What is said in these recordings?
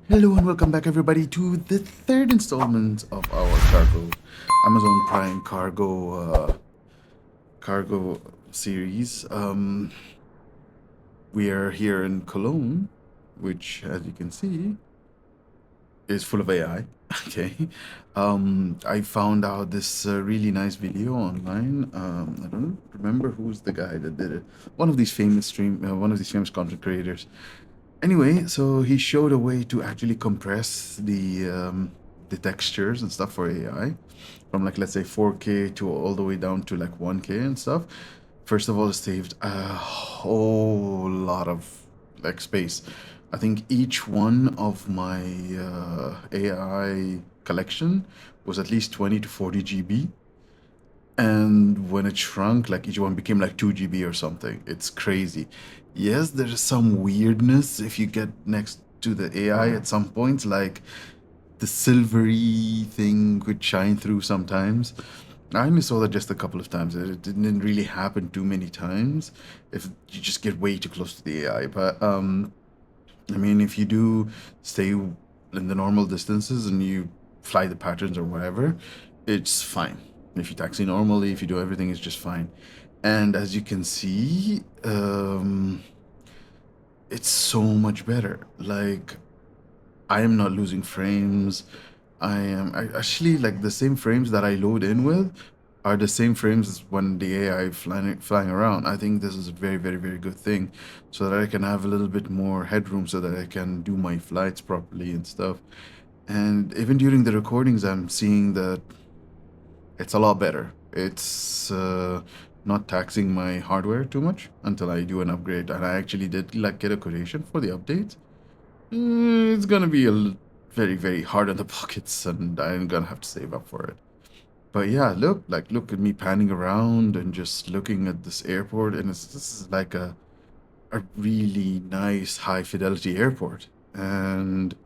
Hello and welcome back everybody to the third installment of our Amazon Prime cargo series. We are here in Cologne, which as you can see is full of AI. Okay. I found out this really nice video online. I don't remember who's the guy that did it. One of these famous content creators. Anyway, so he showed a way to actually compress the textures and stuff for AI from like let's say 4K to all the way down to like 1K and stuff. First of all, it saved a whole lot of like space. I think each one of my AI collection was at least 20 to 40 GB. And when it shrunk, like each one became like 2 GB or something. It's crazy. Yes, there's some weirdness if you get next to the AI at some points, like the silvery thing could shine through sometimes. I only saw that just a couple of times. It didn't really happen too many times if you just get way too close to the AI. But I mean, if you do stay in the normal distances and you fly the patterns or whatever, it's fine. If you taxi normally, if you do everything, it's just fine. And as you can see, it's so much better. Like, I am not losing frames. I actually like the same frames that I load in with are the same frames as when the AI flying around. I think this is a very, very, very good thing so that I can have a little bit more headroom so that I can do my flights properly and stuff. And even during the recordings, I'm seeing that it's a lot better. It's not taxing my hardware too much until I do an upgrade. And I actually did like get a quotation for the update. It's gonna be very, very hard on the pockets, and I'm gonna have to save up for it. But yeah, look at me panning around and just looking at this airport, and this is like a really nice high fidelity airport, and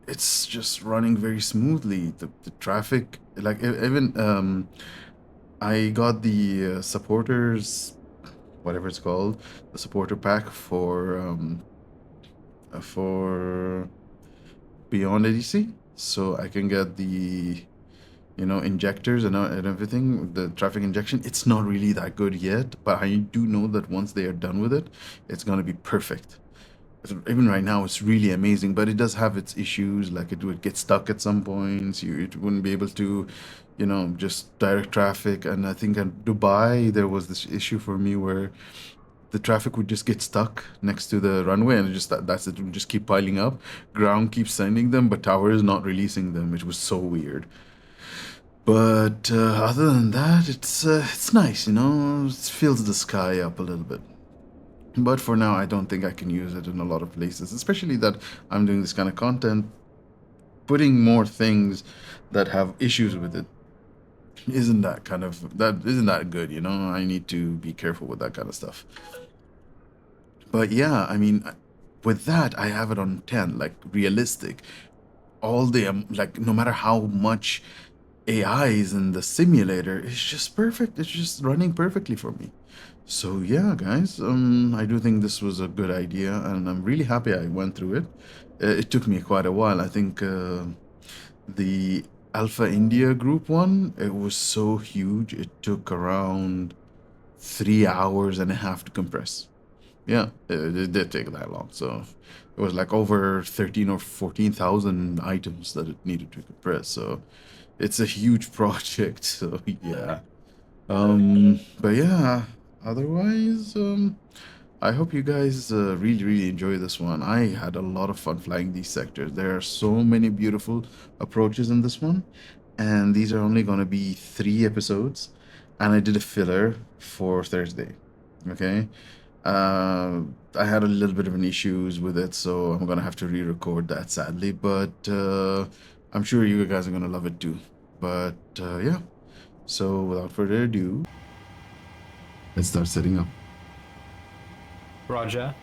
it's just running very smoothly. The traffic, like even I got the supporters, whatever it's called, the supporter pack for Beyond ADC, so I can get the injectors and everything, the traffic injection. It's not really that good yet, but I do know that once they are done with it, it's going to be perfect. Even right now, it's really amazing, but it does have its issues. Like it would get stuck at some points. It wouldn't be able to, just direct traffic. And I think in Dubai, there was this issue for me where the traffic would just get stuck next to the runway, and that's it would just keep piling up. Ground keeps sending them, but tower is not releasing them. It was so weird. But other than that, it's nice, it fills the sky up a little bit. But for now, I don't think I can use it in a lot of places, especially that I'm doing this kind of content. Putting more things that have issues with it isn't that good, I need to be careful with that kind of stuff. But yeah, I mean, with that, I have it on 10, like realistic. All the like, no matter how much AI is in the simulator, it's just perfect. It's just running perfectly for me. So yeah, guys, I do think this was a good idea, and I'm really happy I went through it. It took me quite a while. I think the Alpha India group one, it was so huge. It took around 3 hours and a half to compress. Yeah, it did take that long. So it was like over 13 or 14,000 items that it needed to compress. So it's a huge project. So yeah. But yeah, otherwise, I hope you guys really, really enjoy this one. I had a lot of fun flying these sectors. There are so many beautiful approaches in this one, and these are only going to be 3 episodes, and I did a filler for Thursday. Okay. I had a little bit of an issues with it, so I'm gonna have to re-record that sadly, but I'm sure you guys are gonna love it too. But yeah, so without further ado, let's start setting up. Roger.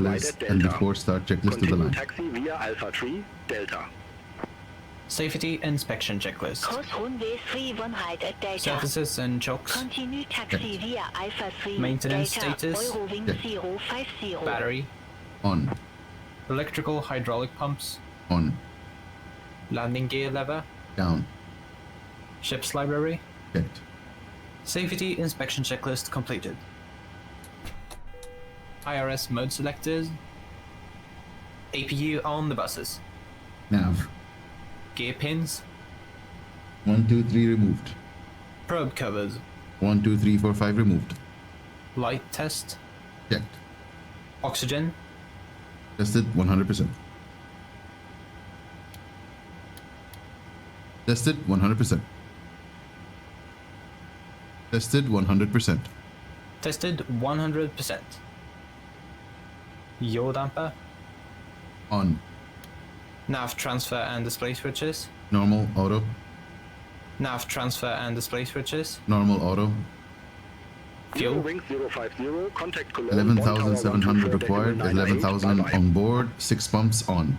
checklist and before start checklist to the line. Taxi via Alpha 3, Delta. Safety inspection checklist. Cross runway 31 at Delta. Surfaces and chocks. Continue taxi via Alpha 3, Maintenance Delta, status. Eurowing 050. Battery. On. Electrical hydraulic pumps. On. Landing gear lever. Down. Ship's library. Checked. Safety inspection checklist completed. IRS mode selectors. APU on the buses. Nav. Gear pins. 1, 2, 3 removed. Probe covers. 1, 2, 3, 4, 5 removed. Light test. Checked. Oxygen. Tested 100%. Tested 100%. Tested 100%. Tested 100%. Yaw damper. On. Nav transfer and display switches. Normal auto. Nav transfer and display switches. Normal auto. Fuel. Wing 050, contact Cologne. 11,700 required. 11,000 on board. 6 pumps on.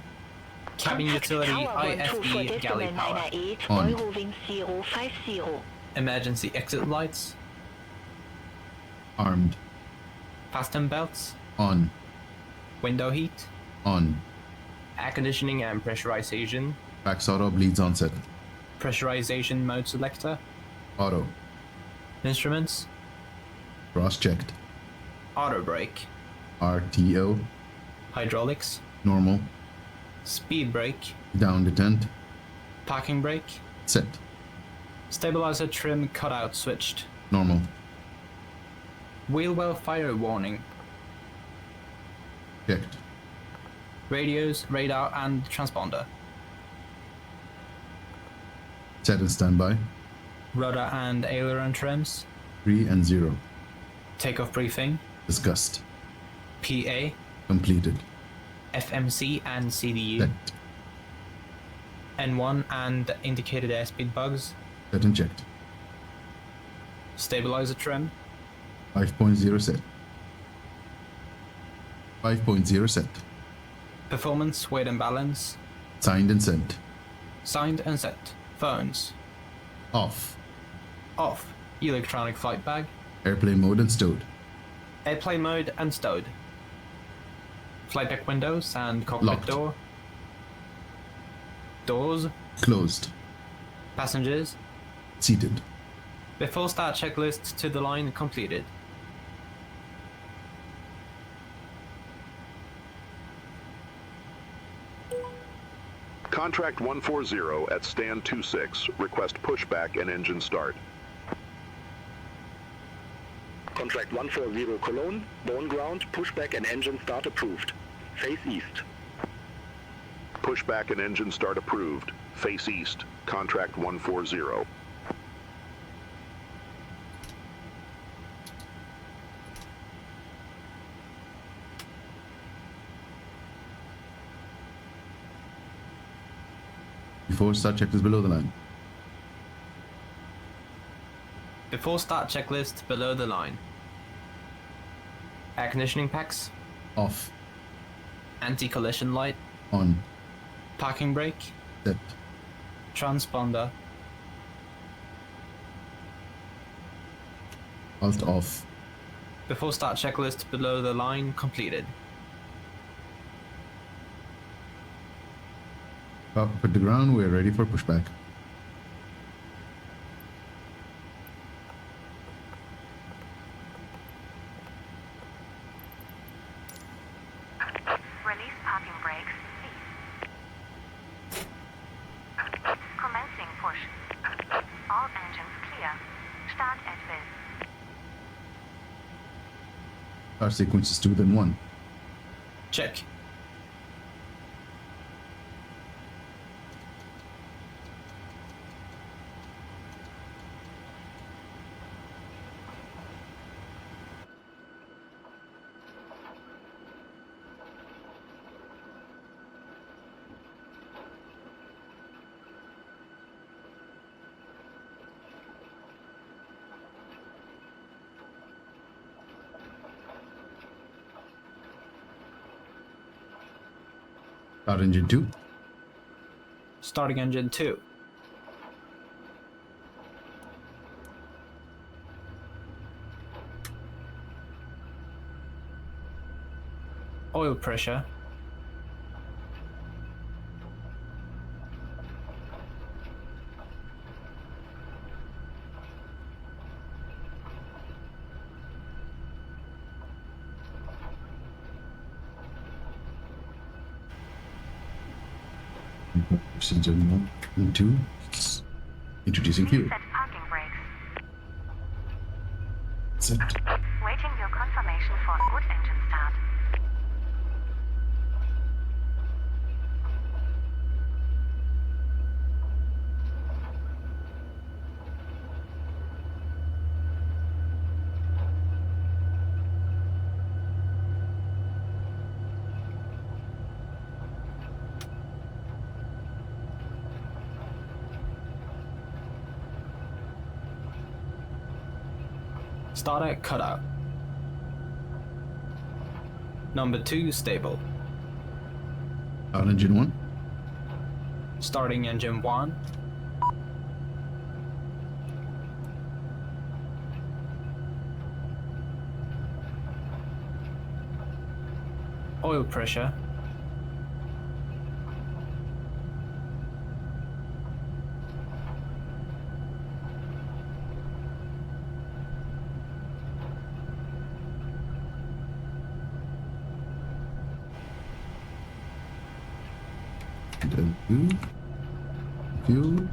Cabin utility IFE galley power. On. Eurowing 050. Emergency exit lights. Armed. Fasten belts. On. Window heat. On. Air conditioning and pressurization. Fax auto bleeds onset. Pressurization mode selector. Auto. Instruments. Cross-checked. Auto brake. RTO. Hydraulics. Normal. Speed brake. Down detent. Parking brake. Set. Stabilizer trim cutout switched. Normal. Wheel well fire warning. Checked. Radios, radar and transponder. Set and standby. Rudder and aileron trims. 3 and 0. Takeoff briefing. Discussed. PA. Completed. FMC and CDU. Set. N1 and indicated airspeed bugs. Set and checked. Stabilizer trim. 5.0 set. 5.0 set. Performance, weight and balance. Signed and sent. Signed and set. Phones. Off. Off. Electronic flight bag. Airplane mode and stowed. Airplane mode and stowed. Flight deck windows and cockpit Locked. door. Doors. Closed. Passengers. Seated. Before start checklist to the line completed. Contract 140 at stand 26. Request pushback and engine start. Contract 140 Cologne, Boeing ground, pushback and engine start approved. Face east. Pushback and engine start approved. Face east. Contract 140. Before start checklist below the line. Before start checklist below the line. Air conditioning packs. Off. Anti-collision light. On. Parking brake. Set. Transponder. Alt off. Before start checklist below the line completed. Up at the ground, we're ready for pushback. Release parking brakes, cease. Commencing push. All engines clear. Start at will. Our sequence is 2 then 1. Check. Start engine 2. Starting engine 2. Oil pressure. Engine 1 and 2. Introducing fuel. Set parking brakes. Set. Waiting your confirmation for good engine start. Starter cutout. Number 2 stable. Start engine 1. Starting engine 1. Oil pressure. And then fuel.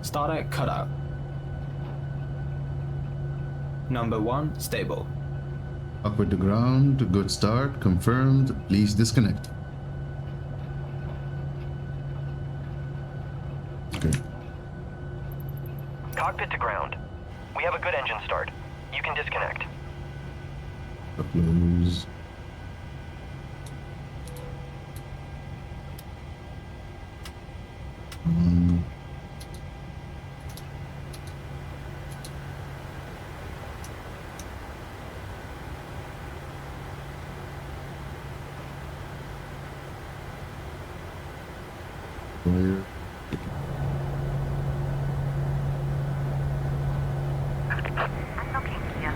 Starter cutout. Number 1 stable. Awkward to ground. Good start. Confirmed. Please disconnect. Okay. Cockpit to ground. We have a good engine start. You can disconnect. Close. Fire. Unlocking gear.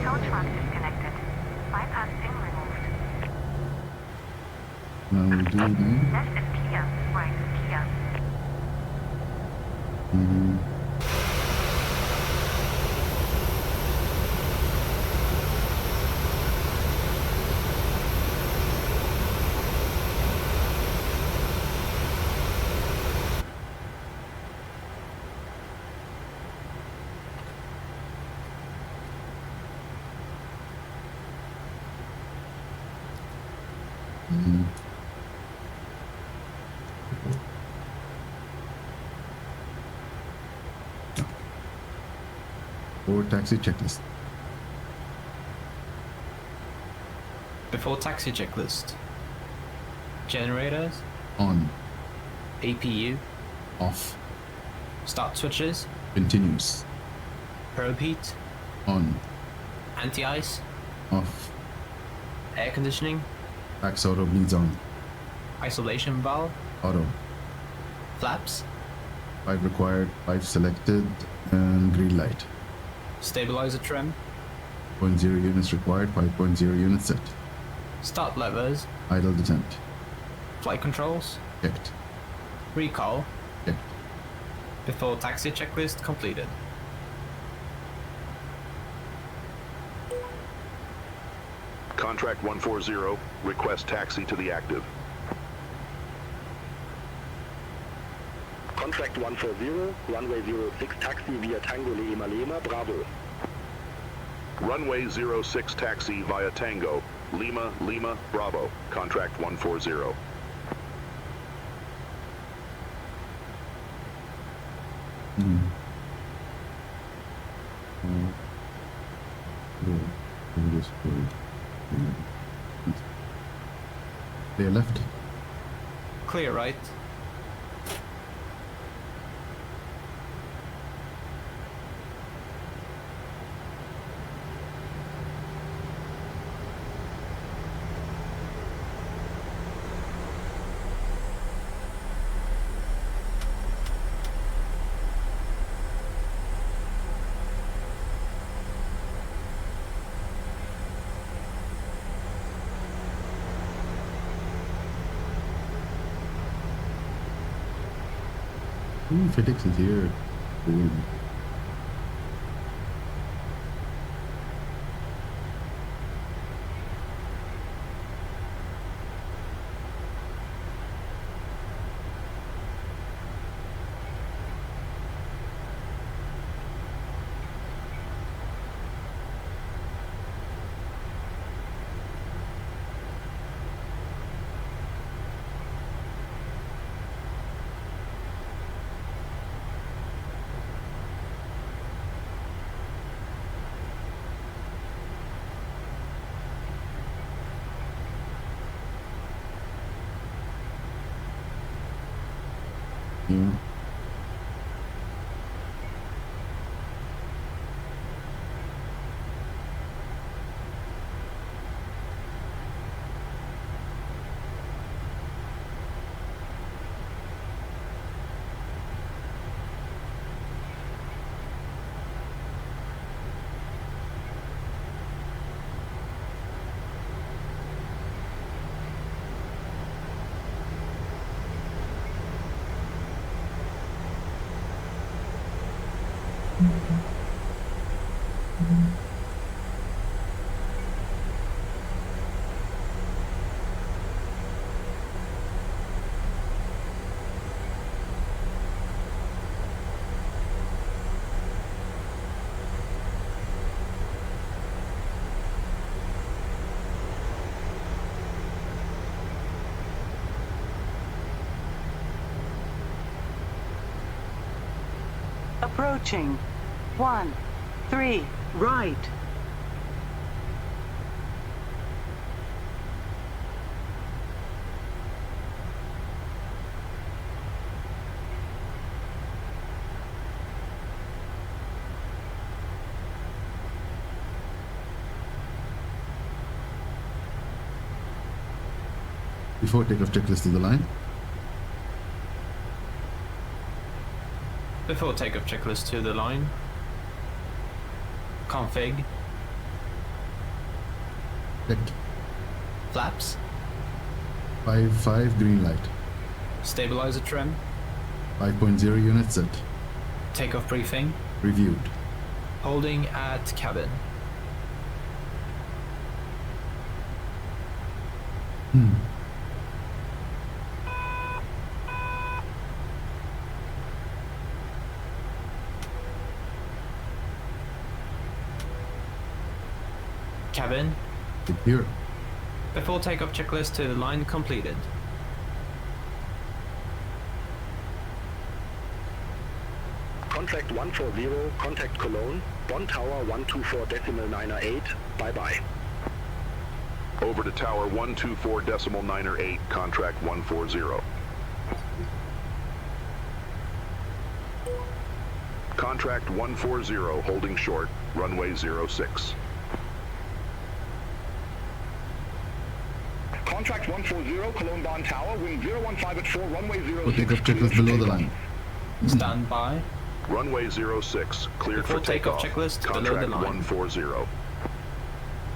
Tow truck disconnected. Bypass pin removed. Now we do that. Left is clear. Right is clear. Mhm. Mhm. Or taxi checklist. Before taxi checklist. Generators. On. APU. Off. Start switches. Continuous. Probe heat. On. Anti-ice. Off. Air conditioning. Tax auto bleeds on. Isolation valve. Auto. Flaps. 5 required, 5 selected, and green light. Stabilizer trim. 0.0 units required, 5.0 units set. Start levers. Idle descent. Flight controls. Checked. Recall. Checked. Before taxi checklist completed. Contract 140, request taxi to the active. Contract 140, runway 06 taxi via Tango Lima Lima, Bravo. Runway 06 taxi via Tango, Lima Lima, Bravo. Contract 140. Clear left. Clear right. Ooh, FedEx is here. Cool. Yeah. Approaching. 13, right. Before takeoff checklist to the line. Before takeoff checklist to the line. Config. Checked. Flaps. 5 green light. Stabilizer trim. 5.0 units set. Takeoff briefing. Reviewed. Holding at cabin. Cabin. Here. Before takeoff checklist to the line completed. Contract 140, contact Cologne, Bonn Tower 124.908, bye-bye. Over to Tower 124.908, contract 140. Contract 140, holding short, runway 06. Contract 140, Cologne Bonn Tower, wind 015 at 4, runway 06. For takeoff checklist below the line. Stand by. Runway 06, cleared Before for takeoff takeoff. checklist below Contract the line. 140.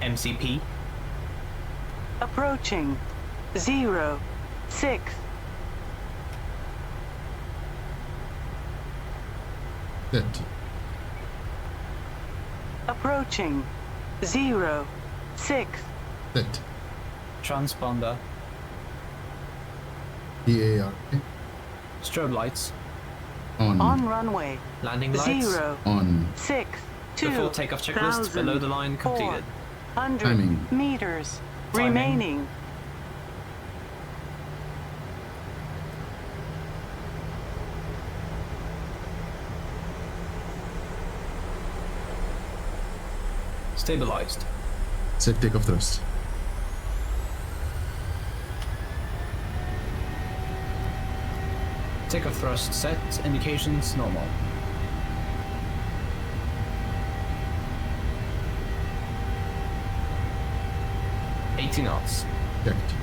MCP. Approaching. 06. Set. Approaching. 06. Set. Transponder. PAR. Strobe lights. On runway. Landing lights. 0, On. 6, 2, The full takeoff checklist below the line completed. 400 Timing. meters Timing. remaining. Stabilized. Set takeoff thrust. Takeoff thrust set. Indications normal. $80 knots. Checked.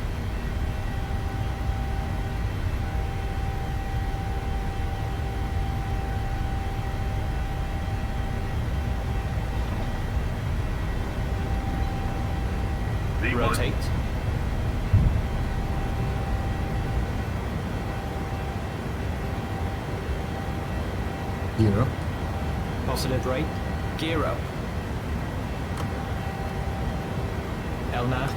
Rotate. Gear up. Positive rate. Gear up. Elna.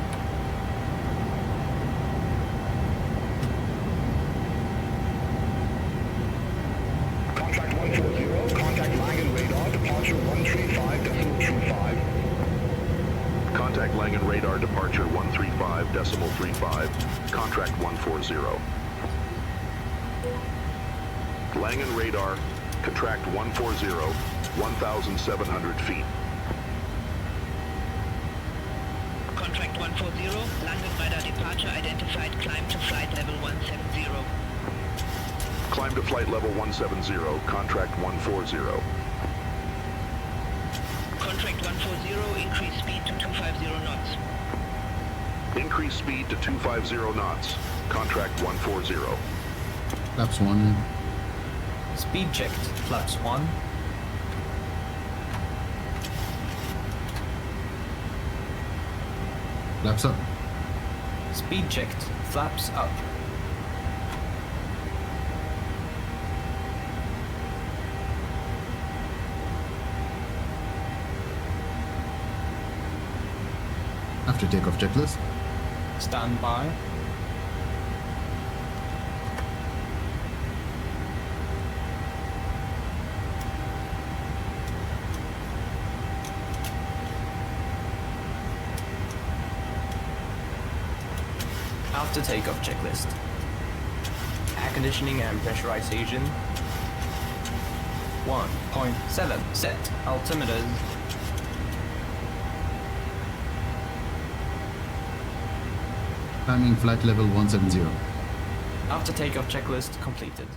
Contact 140, contact Langen radar, departure 135.25. Contact Langen radar departure 135.35. Contract 140. Langen radar, contract 140, 1,700 feet. Contract 140, Langen radar departure identified, climb to flight level 170. Climb to flight level 170, contract 140. Contract 140, increase speed to 250 knots. Increase speed to 250 knots. Contract 140. Flaps 1. Speed checked. Flaps 1. Flaps up. Speed checked. Flaps up. After takeoff checklist. Stand by. After takeoff checklist. Air conditioning and pressurization. 1.7 set. Altimeters. Timing flight level 170. After takeoff checklist completed.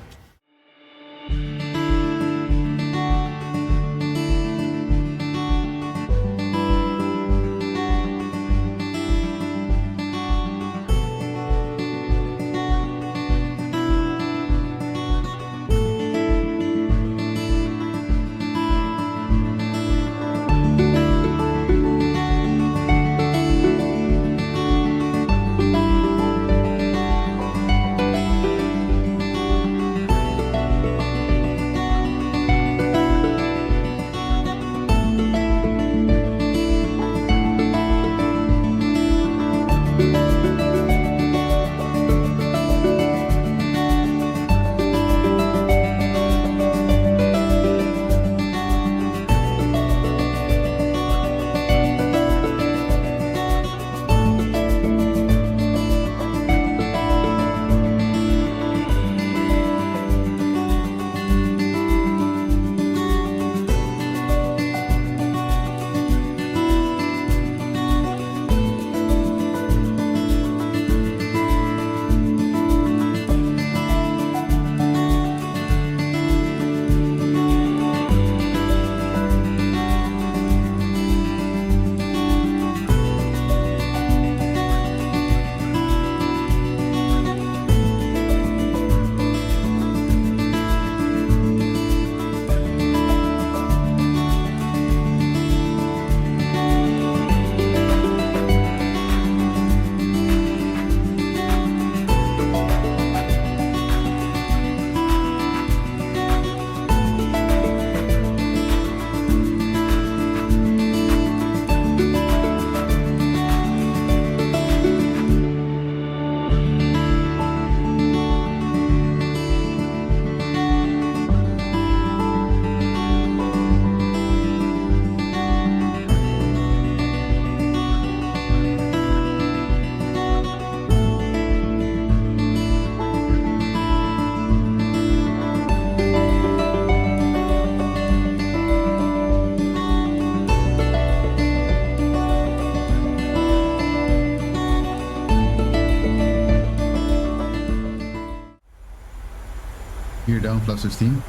Gear down, flap 16.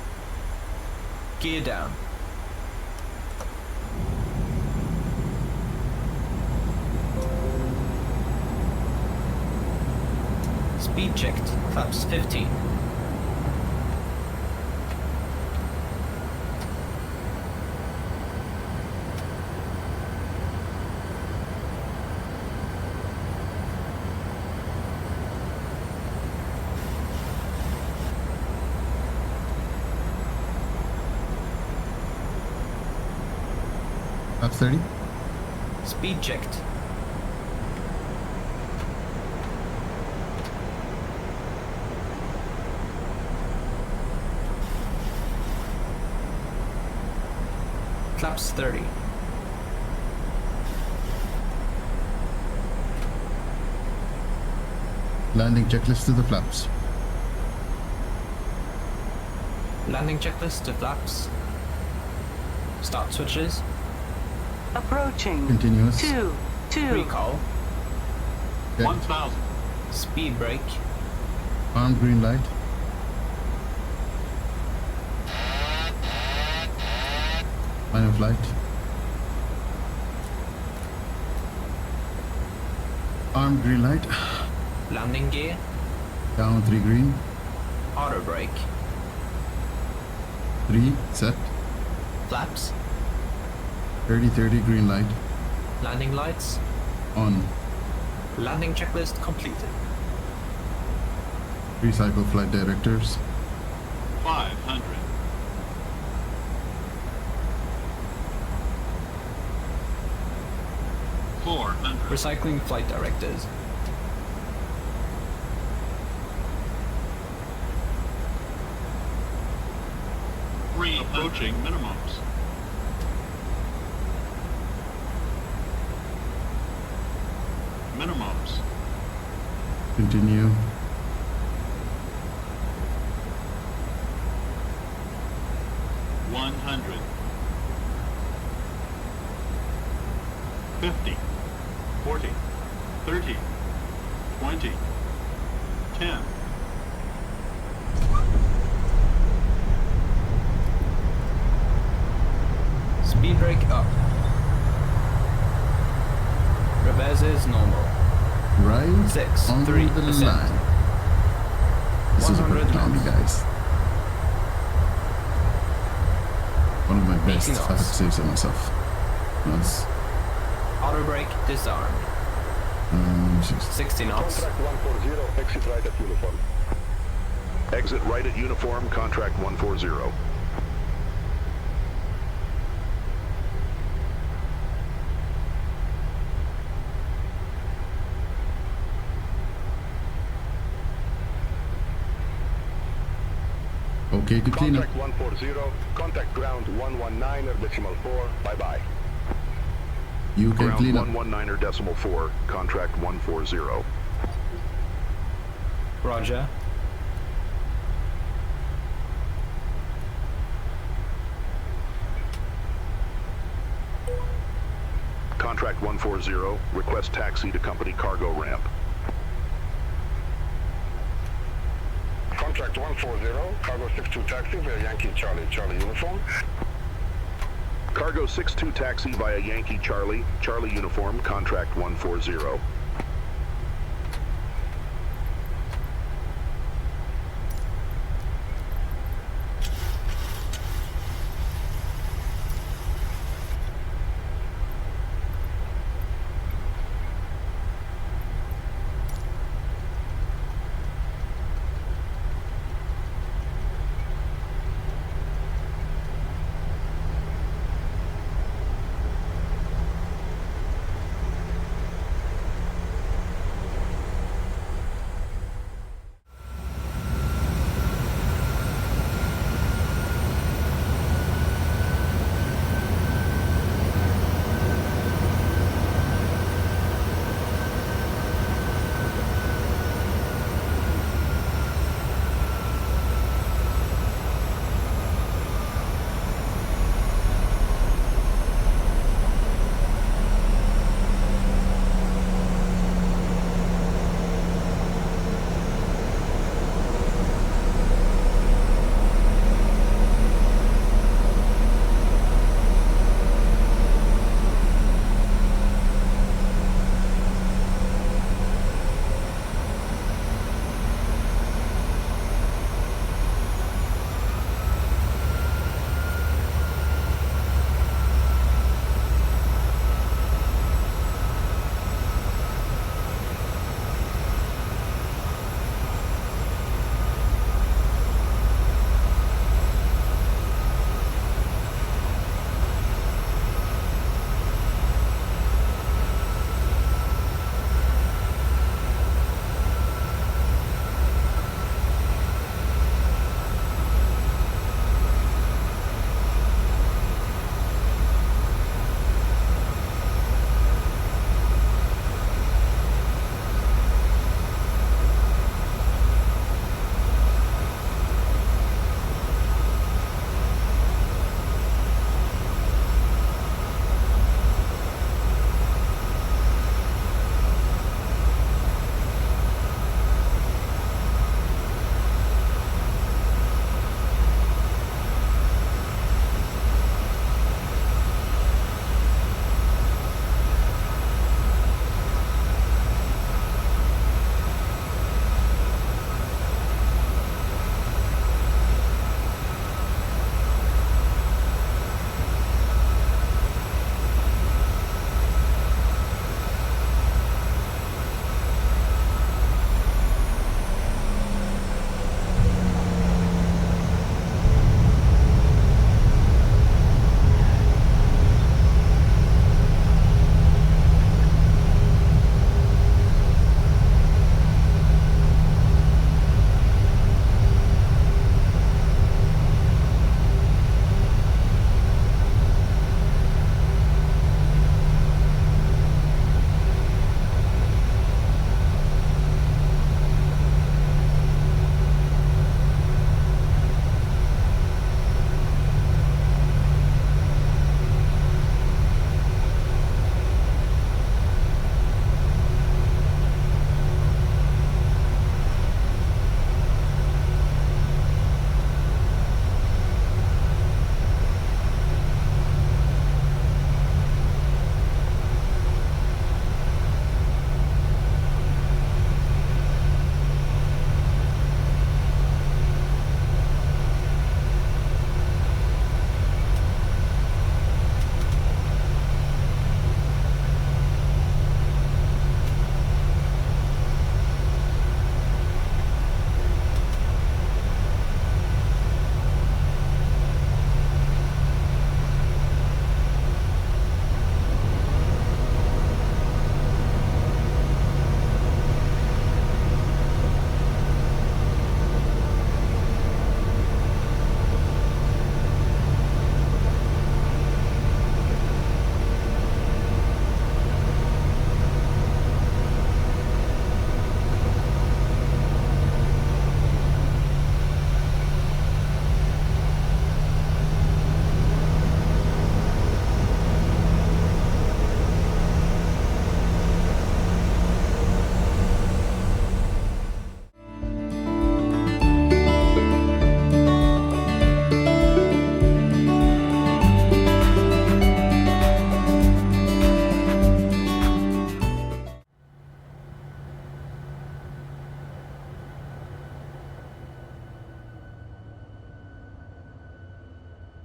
Gear down. Speed checked, flaps 15. Flaps 30. Speed checked. Flaps 30. Landing checklist to the flaps. Landing checklist to flaps. Start switches. Approaching. Continuous. 2, 2. Recall. Okay. 1000. Speed brake. Armed green light. Line of flight. Armed green light. Landing gear. Down 3 green. Auto brake. 3 set. Flaps. 30 green light. Landing lights. On. Landing checklist completed. Recycle flight directors. 500. 400. Recycling flight directors. Approaching minimums. Minimums. Continue. $100. 50. 40. 30. 20. 10. Speed brake up. Reverses normal. Right 6, on 3%. the line. This is a 100 good climb, knots. guys. One of my best, 80 if I have to knots. say so myself. Nice. Auto brake disarmed. 60 knots. Contract 140, exit right at uniform. Exit right at uniform, contract 140. Okay to clean up. Contract 140, contact ground 119.4, bye-bye. You can Ground clean up. 119.4, contract 140. Roger. Contract 140, request taxi to company cargo ramp. Contract 140, cargo 62 taxi via Yankee Charlie, Charlie uniform. Cargo 62 taxi via Yankee Charlie, Charlie uniform, contract 140.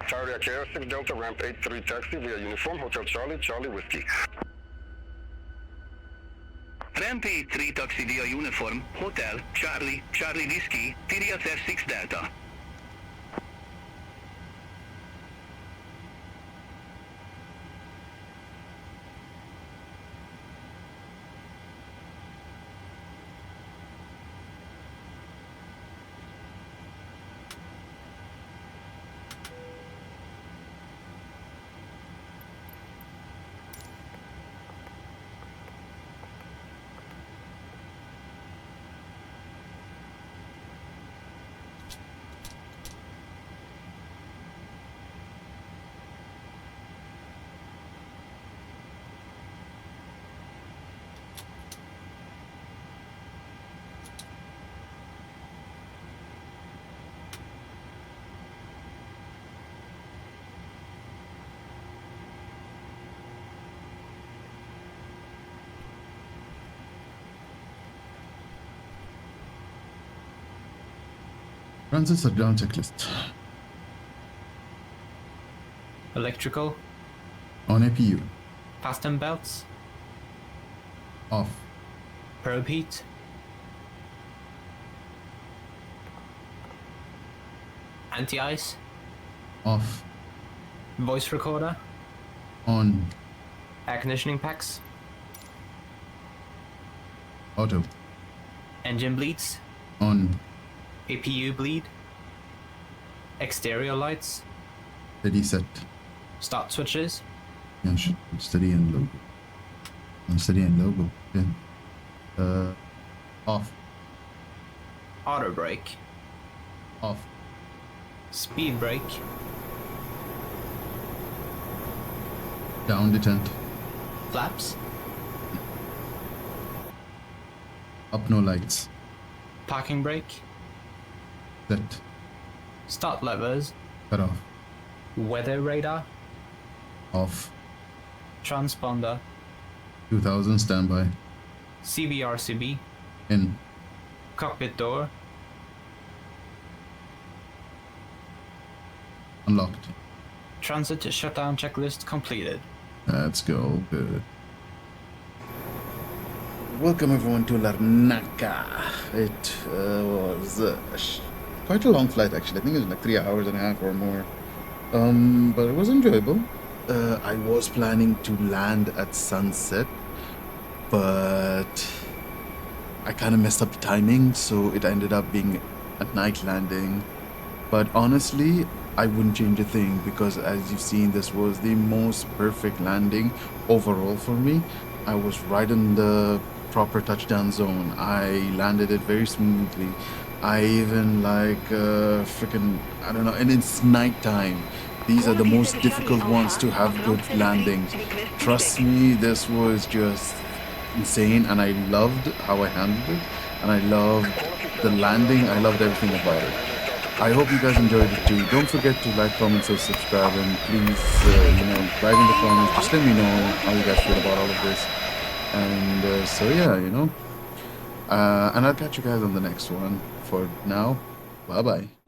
Tower KR 6 Delta, ramp 83 taxi via uniform, Hotel Charlie, Charlie Whiskey. Ramp 83 taxi via uniform, Hotel Charlie, Charlie Whiskey, Sirius F6 Delta. Transit shutdown checklist. Electrical. On APU. Fasten belts. Off. Probe heat. Anti-ice. Off. Voice recorder. On. Air conditioning packs. Auto. Engine bleeds. On. APU bleed. Exterior lights. Steady set. Start switches. Yeah, steady and logo. Steady and logo. Yeah. Off. Auto brake. Off. Speed brake. Down detent. Flaps. Up no lights. Parking brake. Set. Start levers. Cut off. Weather radar. Off. Transponder. 2000 standby. CBRCB. In. Cockpit door. Unlocked. Transit shutdown checklist completed. Let's go. Good. Welcome everyone to Larnaca. It was quite a long flight actually. I think it was like 3 hours and a half or more. But it was enjoyable. I was planning to land at sunset, but I kind of messed up the timing, so it ended up being a night landing. But honestly, I wouldn't change a thing because as you've seen, this was the most perfect landing overall for me. I was right in the proper touchdown zone. I landed it very smoothly. I even like I don't know, and it's nighttime. These are the most difficult ones to have good landings. Trust me, this was just insane, and I loved how I handled it, and I loved the landing. I loved everything about it. I hope you guys enjoyed it too. Don't forget to like, comment, and subscribe, and please, write in the comments. Just let me know how you guys feel about all of this. And so yeah, and I'll catch you guys on the next one. For now, bye bye.